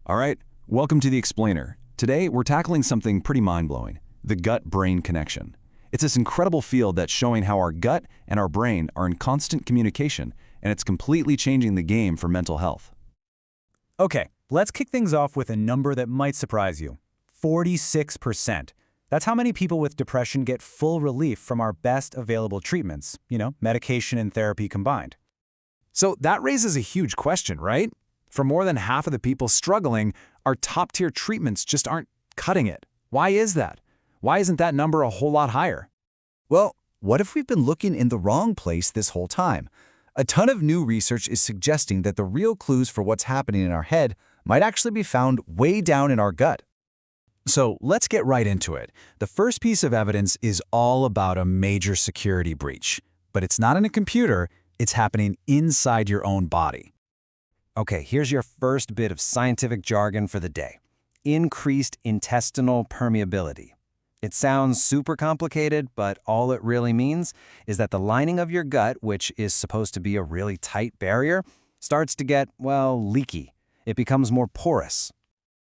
All right, welcome to The Explainer. Today, we're tackling something pretty mind-blowing, the gut-brain connection. It's this incredible field that's showing how our gut and our brain are in constant communication, and it's completely changing the game for mental health. Okay, let's kick things off with a number that might surprise you. 46%. That's how many people with depression get full relief from our best available treatments, medication and therapy combined. So that raises a huge question, right? For more than half of the people struggling, our top-tier treatments just aren't cutting it. Why is that? Why isn't that number a whole lot higher? Well, what if we've been looking in the wrong place this whole time? A ton of new research is suggesting that the real clues for what's happening in our head might actually be found way down in our gut. So let's get right into it. The first piece of evidence is all about a major security breach. But it's not in a computer, it's happening inside your own body. Okay, here's your first bit of scientific jargon for the day. Increased intestinal permeability. It sounds super complicated, but all it really means is that the lining of your gut, which is supposed to be a really tight barrier, starts to get, leaky. It becomes more porous.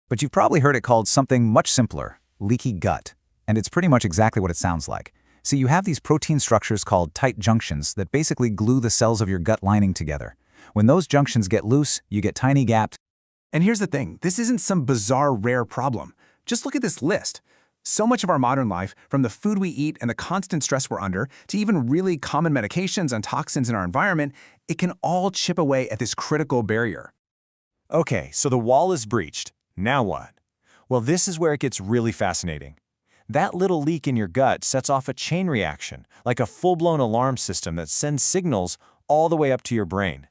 But you've probably heard it called something much simpler, leaky gut. And it's pretty much exactly what it sounds like. So you have these protein structures called tight junctions that basically glue the cells of your gut lining together. When those junctions get loose, you get tiny gaps. And here's the thing, this isn't some bizarre, rare problem. Just look at this list. So much of our modern life, from the food we eat and the constant stress we're under, to even really common medications and toxins in our environment, it can all chip away at this critical barrier. Okay, so the wall is breached. Now what? Well, this is where it gets really fascinating. That little leak in your gut sets off a chain reaction, like a full-blown alarm system that sends signals all the way up to your brain.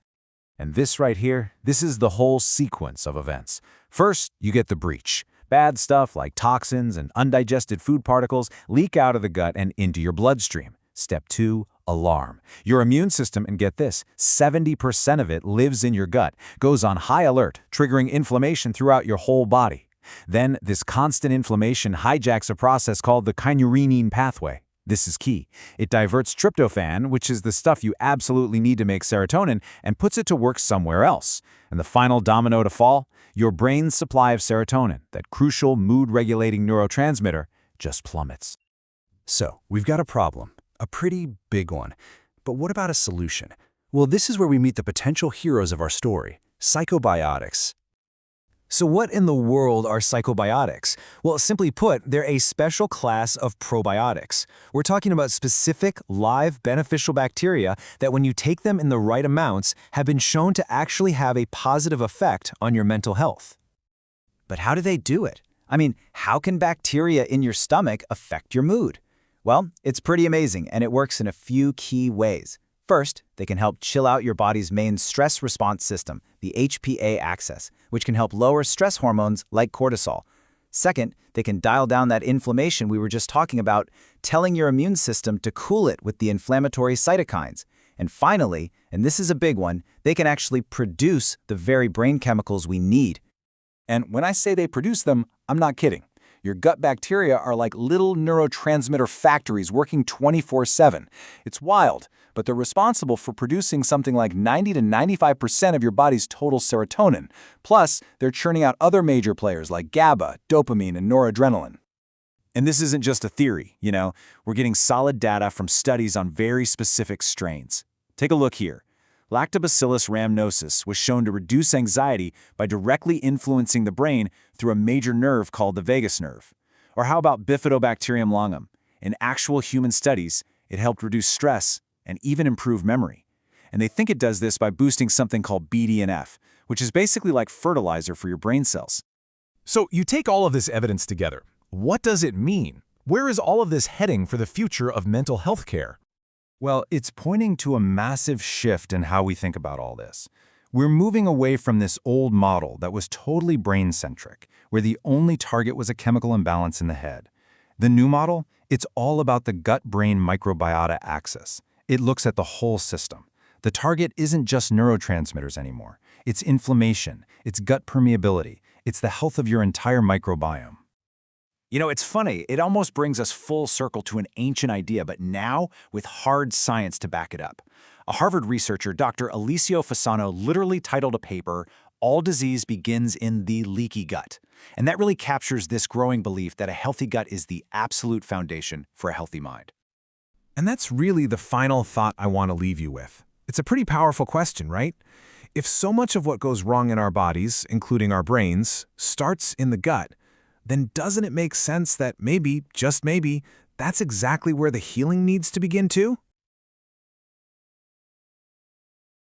And this right here, this is the whole sequence of events. First, you get the breach. Bad stuff like toxins and undigested food particles leak out of the gut and into your bloodstream. Step 2, alarm. Your immune system, and get this, 70% of it lives in your gut, goes on high alert, triggering inflammation throughout your whole body. Then, this constant inflammation hijacks a process called the kynurenine pathway. This is key. It diverts tryptophan, which is the stuff you absolutely need to make serotonin, and puts it to work somewhere else. And the final domino to fall? Your brain's supply of serotonin, that crucial mood-regulating neurotransmitter, just plummets. So, we've got a problem, a pretty big one. But what about a solution? Well, this is where we meet the potential heroes of our story, psychobiotics. So what in the world are psychobiotics? Well, simply put, they're a special class of probiotics. We're talking about specific, live, beneficial bacteria that when you take them in the right amounts have been shown to actually have a positive effect on your mental health. But how do they do it? I mean, how can bacteria in your stomach affect your mood? Well, it's pretty amazing, and it works in a few key ways. First, they can help chill out your body's main stress response system, the HPA axis, which can help lower stress hormones like cortisol. Second, they can dial down that inflammation we were just talking about, telling your immune system to cool it with the inflammatory cytokines. And finally, and this is a big one, they can actually produce the very brain chemicals we need. And when I say they produce them, I'm not kidding. Your gut bacteria are like little neurotransmitter factories working 24/7. It's wild, but they're responsible for producing something like 90 to 95% of your body's total serotonin. Plus, they're churning out other major players like GABA, dopamine, and noradrenaline. And this isn't just a theory, We're getting solid data from studies on very specific strains. Take a look here. Lactobacillus rhamnosus was shown to reduce anxiety by directly influencing the brain through a major nerve called the vagus nerve. Or how about Bifidobacterium longum? In actual human studies, it helped reduce stress and even improve memory. And they think it does this by boosting something called BDNF, which is basically like fertilizer for your brain cells. So you take all of this evidence together. What does it mean? Where is all of this heading for the future of mental health care? Well, it's pointing to a massive shift in how we think about all this. We're moving away from this old model that was totally brain-centric, where the only target was a chemical imbalance in the head. The new model, it's all about the gut-brain microbiota axis. It looks at the whole system. The target isn't just neurotransmitters anymore. It's inflammation, it's gut permeability, it's the health of your entire microbiome. It's funny, it almost brings us full circle to an ancient idea, but now with hard science to back it up. A Harvard researcher, Dr. Alessio Fasano, literally titled a paper, All disease begins in the leaky gut. And that really captures this growing belief that a healthy gut is the absolute foundation for a healthy mind. And that's really the final thought I want to leave you with. It's a pretty powerful question, right? If so much of what goes wrong in our bodies, including our brains, starts in the gut, then doesn't it make sense that maybe, just maybe, that's exactly where the healing needs to begin too?